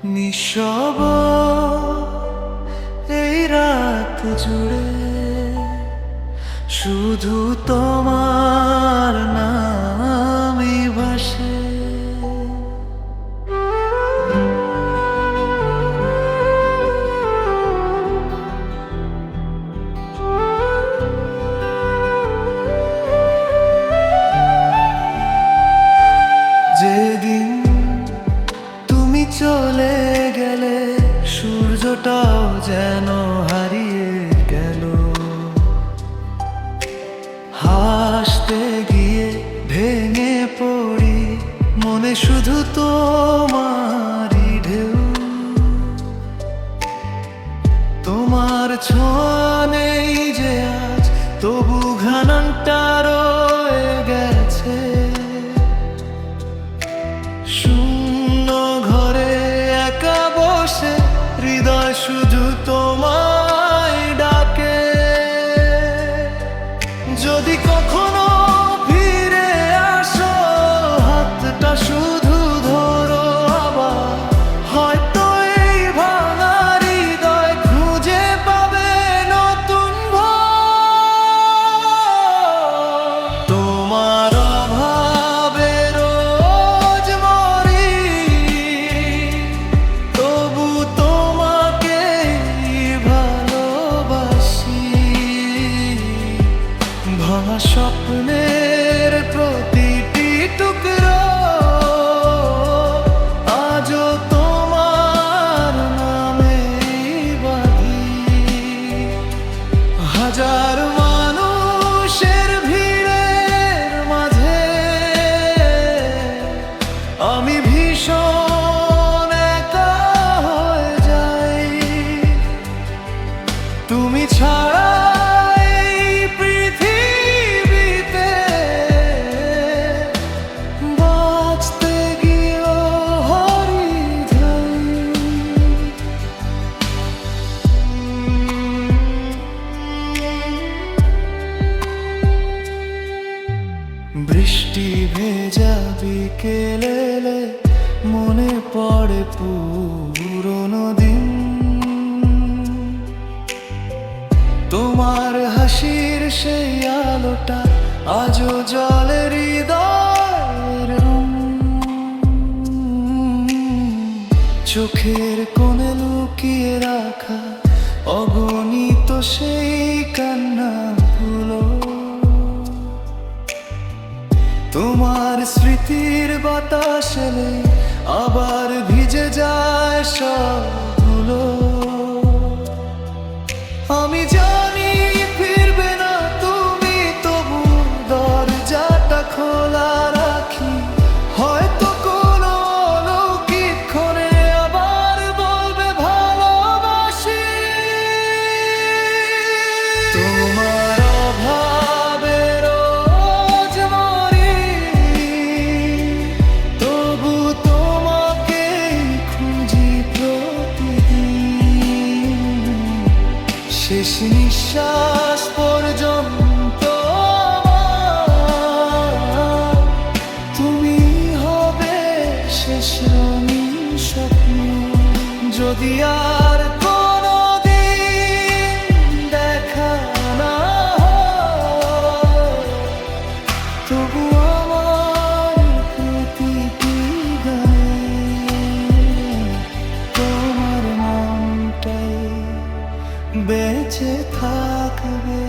নিঃশব এই রাত জুড়ে শুধু তোমার নামই ভাসে। যেদিন তুমি চলে গেলে সূর্যটাও যেন হারিয়ে গেল। হাসতে গিয়ে ভেঙে পড়ি, মনে শুধু তোমারই ঢেউ। তোমার ছোঁয়া নেই যে আজ, তবু ঘ্রাণটা রয়ে গেছে। শূন্য ঘরে একা বসে হৃদয় শুধু তোমায় ডাকে। যদি কখনো ফিরে আসো, হাতটা শুধু ধরো আবার। হয়তো এই ভাঙা হৃদয় খুঁজে পাবে নতুন ভয়। তোমার অভাবে রোজ মরি, তবু তোমাকেই ভালোবাসি। ভাঙা স্বপ্নের প্রতিটি টুকরো আজও তোমার নামে বাঁধি। হাজার মানুষের ভিড়ের মাঝে আমি ভীষণ একা হয়ে যাই। তুমি ছাড়া বৃষ্টি ভেজা বিকেলে মনে পড়ে পুরনো দিন। তোমার হাসির সেই আলোটা আজও জলে হৃদয়ের রুম। চোখের কোণে লুকিয়ে রাখা অগণিত সেই কান্না ভুলো। তোমার স্মৃতির বাতাস এলে আবার ভিজে যায় সবগুলো। আমি জানি ফিরবে না তুমি, তবু দরজাটা খোলা রাখি। হয়তো কোনো অলৌকিক ক্ষণে আবার বলবে ভালোবাসি। তোমার অভাবে রোজ মরি, তবু তোমাকেই খুঁজি প্রতিদিন। শেষ নিঃশ্বাস পর্যন্ত তুমি হবে শেষ রঙিন স্বপ্ন। যদি আর কোনোদিন দেখা না হয়, তবু আমার প্রতিটি গানে তোমার নামটাই বেঁচে থাকবে।